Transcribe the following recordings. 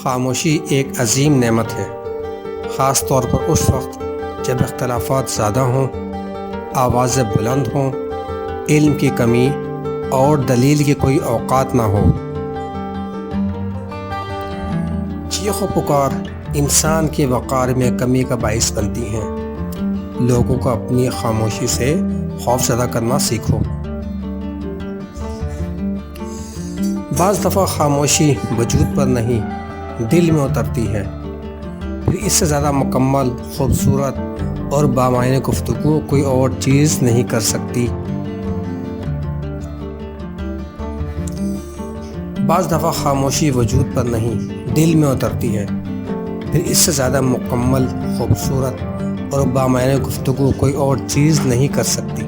خاموشی ایک عظیم نعمت ہے، خاص طور پر اس وقت جب اختلافات زیادہ ہوں، آوازیں بلند ہوں، علم کی کمی اور دلیل کی کوئی اوقات نہ ہو۔ چیخ و پکار انسان کے وقار میں کمی کا باعث بنتی ہیں۔ لوگوں کو اپنی خاموشی سے خوف زدہ کرنا سیکھو۔ بعض دفعہ خاموشی وجود پر نہیں، دل میں اترتی ہے، پھر اس سے زیادہ مکمل، خوبصورت اور بامعنی گفتگو کوئی اور چیز نہیں کر سکتی۔ بعض دفعہ خاموشی وجود پر نہیں، دل میں اترتی ہے، پھر اس سے زیادہ مکمل، خوبصورت اور بامعنی گفتگو کوئی اور چیز نہیں کر سکتی،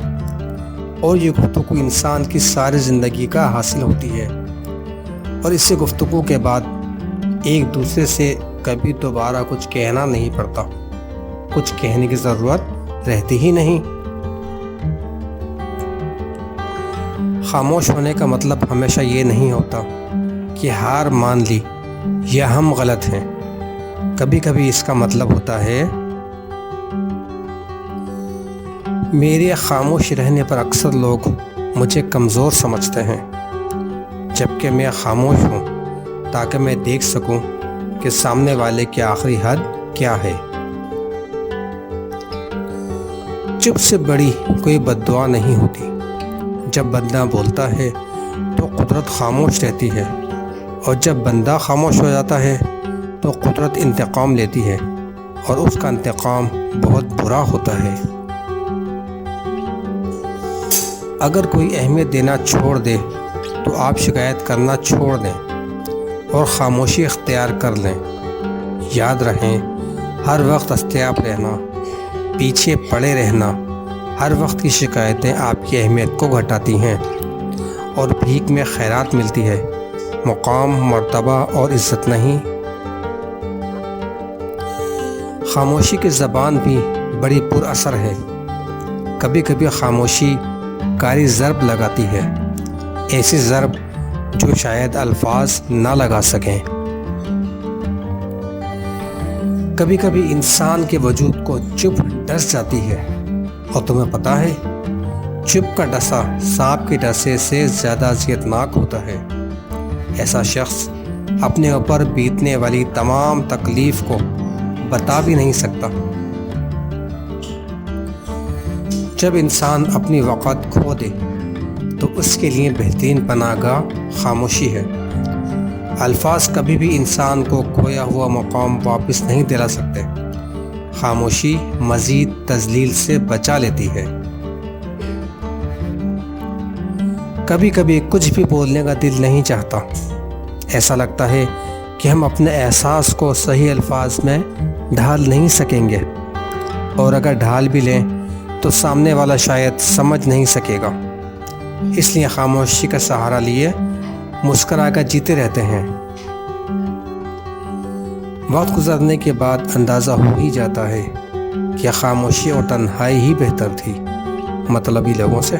اور یہ گفتگو انسان کی ساری زندگی کا حاصل ہوتی ہے، اور اس سے گفتگو کے بعد ایک دوسرے سے کبھی دوبارہ کچھ کہنا نہیں پڑتا، کچھ کہنے کی ضرورت رہتی ہی نہیں۔ خاموش ہونے کا مطلب ہمیشہ یہ نہیں ہوتا کہ ہار مان لی یا ہم غلط ہیں۔ کبھی کبھی اس کا مطلب ہوتا ہے میرے خاموش رہنے پر اکثر لوگ مجھے کمزور سمجھتے ہیں، جبکہ میں خاموش ہوں تاکہ میں دیکھ سکوں کہ سامنے والے کی آخری حد کیا ہے۔ چپ سے بڑی کوئی بد دعا نہیں ہوتی۔ جب بندہ بولتا ہے تو قدرت خاموش رہتی ہے، اور جب بندہ خاموش ہو جاتا ہے تو قدرت انتقام لیتی ہے، اور اس کا انتقام بہت برا ہوتا ہے۔ اگر کوئی اہمیت دینا چھوڑ دے تو آپ شکایت کرنا چھوڑ دیں اور خاموشی اختیار کر لیں۔ یاد رہیں، ہر وقت استیاب رہنا، پیچھے پڑے رہنا، ہر وقت کی شکایتیں آپ کی اہمیت کو گھٹاتی ہیں، اور بھیک میں خیرات ملتی ہے، مقام، مرتبہ اور عزت نہیں۔ خاموشی کی زبان بھی بڑی پر اثر ہے۔ کبھی کبھی خاموشی کاری ضرب لگاتی ہے، ایسی ضرب جو شاید الفاظ نہ لگا سکیں۔ کبھی کبھی انسان کے وجود کو چپ ڈس جاتی ہے، اور تمہیں پتہ ہے، چپ کا ڈسا سانپ کے ڈسے سے زیادہ اذیتناک ہوتا ہے۔ ایسا شخص اپنے اوپر بیتنے والی تمام تکلیف کو بتا بھی نہیں سکتا۔ جب انسان اپنی وقت کھو دے تو اس کے لیے بہترین پناہ گاہ خاموشی ہے۔ الفاظ کبھی بھی انسان کو کھویا ہوا مقام واپس نہیں دلا سکتے۔ خاموشی مزید تذلیل سے بچا لیتی ہے۔ کبھی کبھی کچھ بھی بولنے کا دل نہیں چاہتا۔ ایسا لگتا ہے کہ ہم اپنے احساس کو صحیح الفاظ میں ڈھال نہیں سکیں گے، اور اگر ڈھال بھی لیں تو سامنے والا شاید سمجھ نہیں سکے گا۔ اس لیے خاموشی کا سہارا لیے مسکرا کر جیتے رہتے ہیں۔ وقت گزرنے کے بعد اندازہ ہو ہی جاتا ہے کہ خاموشی اور تنہائی ہی بہتر تھی مطلبی لوگوں سے۔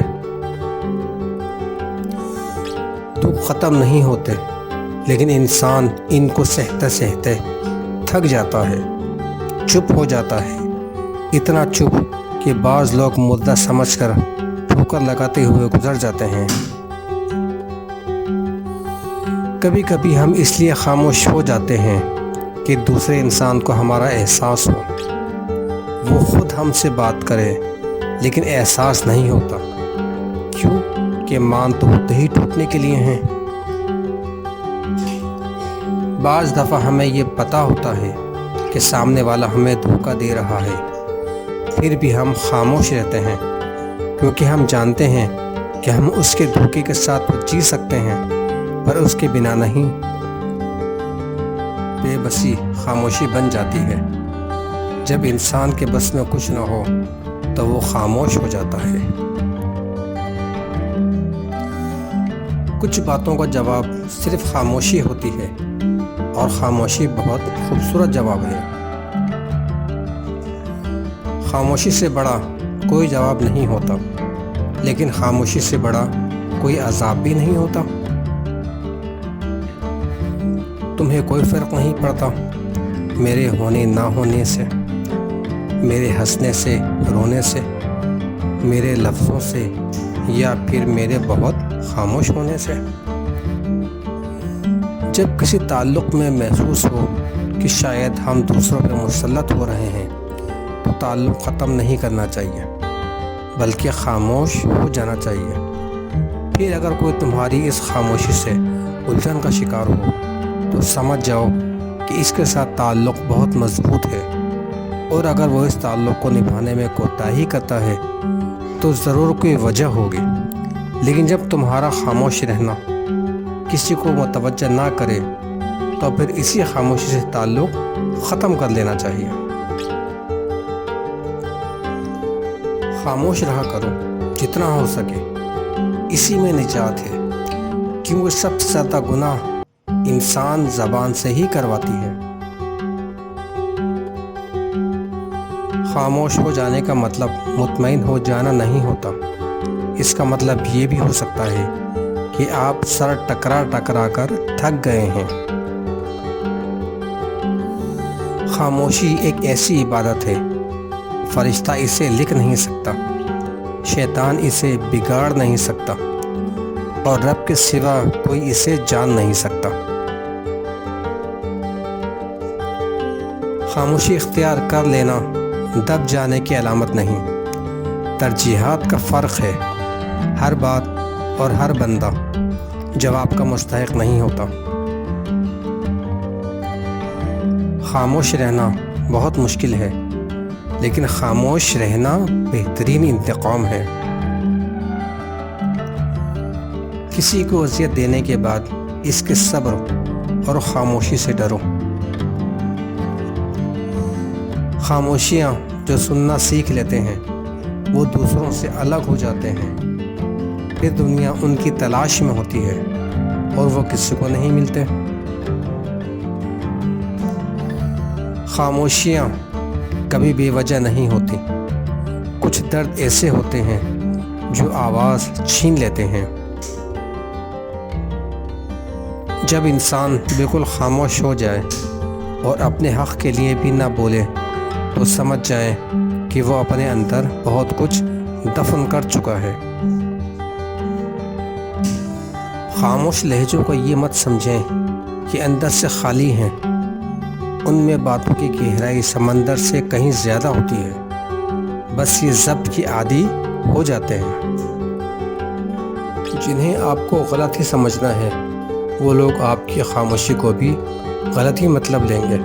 دکھ ختم نہیں ہوتے، لیکن انسان ان کو سہتے سہتے تھک جاتا ہے، چپ ہو جاتا ہے، اتنا چپ کہ بعض لوگ مردہ سمجھ کر ٹھوکر لگاتے ہوئے گزر جاتے ہیں۔ کبھی کبھی ہم اس لیے خاموش ہو جاتے ہیں کہ دوسرے انسان کو ہمارا احساس ہو، وہ خود ہم سے بات کرے، لیکن احساس نہیں ہوتا۔ کیوں کہ مان تو ہوتے ہی ٹوٹنے کے لیے ہیں۔ بعض دفعہ ہمیں یہ پتہ ہوتا ہے کہ سامنے والا ہمیں دھوکہ دے رہا ہے، پھر بھی ہم خاموش رہتے ہیں، کیونکہ ہم جانتے ہیں کہ ہم اس کے دھوکے کے ساتھ تو جی سکتے ہیں، پر اس کے بنا نہیں۔ بے بسی خاموشی بن جاتی ہے۔ جب انسان کے بس میں کچھ نہ ہو تو وہ خاموش ہو جاتا ہے۔ کچھ باتوں کا جواب صرف خاموشی ہوتی ہے، اور خاموشی بہت خوبصورت جواب ہے۔ خاموشی سے بڑا کوئی جواب نہیں ہوتا، لیکن خاموشی سے بڑا کوئی عذاب بھی نہیں ہوتا۔ تمہیں کوئی فرق نہیں پڑتا میرے ہونے نہ ہونے سے، میرے ہنسنے سے رونے سے، میرے لفظوں سے یا پھر میرے بہت خاموش ہونے سے؟ جب کسی تعلق میں محسوس ہو کہ شاید ہم دوسروں پہ مسلط ہو رہے ہیں تو تعلق ختم نہیں کرنا چاہیے بلکہ خاموش ہو جانا چاہیے۔ پھر اگر کوئی تمہاری اس خاموشی سے الجھن کا شکار ہو تو سمجھ جاؤ کہ اس کے ساتھ تعلق بہت مضبوط ہے، اور اگر وہ اس تعلق کو نبھانے میں کوتاہی کرتا ہے تو ضرور کوئی وجہ ہوگی۔ لیکن جب تمہارا خاموش رہنا کسی کو متوجہ نہ کرے تو پھر اسی خاموشی سے تعلق ختم کر لینا چاہیے۔ خاموش رہا کرو جتنا ہو سکے، اسی میں نجات ہے، کیونکہ سب سے زیادہ گناہ انسان زبان سے ہی کرواتی ہے۔ خاموش ہو جانے کا مطلب مطمئن ہو جانا نہیں ہوتا، اس کا مطلب یہ بھی ہو سکتا ہے کہ آپ سر ٹکرا کر تھک گئے ہیں۔ خاموشی ایک ایسی عبادت ہے، فرشتہ اسے لکھ نہیں سکتا، شیطان اسے بگاڑ نہیں سکتا، اور رب کے سوا کوئی اسے جان نہیں سکتا۔ خاموشی اختیار کر لینا دب جانے کی علامت نہیں، ترجیحات کا فرق ہے۔ ہر بات اور ہر بندہ جواب کا مستحق نہیں ہوتا۔ خاموش رہنا بہت مشکل ہے، لیکن خاموش رہنا بہترین انتقام ہے۔ کسی کو اذیت دینے کے بعد اس کے صبر اور خاموشی سے ڈرو۔ خاموشیاں جو سننا سیکھ لیتے ہیں وہ دوسروں سے الگ ہو جاتے ہیں، پھر دنیا ان کی تلاش میں ہوتی ہے اور وہ کسی کو نہیں ملتے۔ خاموشیاں کبھی بے وجہ نہیں ہوتی، کچھ درد ایسے ہوتے ہیں جو آواز چھین لیتے ہیں۔ جب انسان بالکل خاموش ہو جائے اور اپنے حق کے لیے بھی نہ بولے تو سمجھ جائیں کہ وہ اپنے اندر بہت کچھ دفن کر چکا ہے۔ خاموش لہجوں کو یہ مت سمجھیں کہ اندر سے خالی ہیں، ان میں باتوں کی گہرائی سمندر سے کہیں زیادہ ہوتی ہے، بس یہ ضبط کی عادی ہو جاتے ہیں۔ جنہیں آپ کو غلط ہی سمجھنا ہے وہ لوگ آپ کی خاموشی کو بھی غلط ہی مطلب لیں گے۔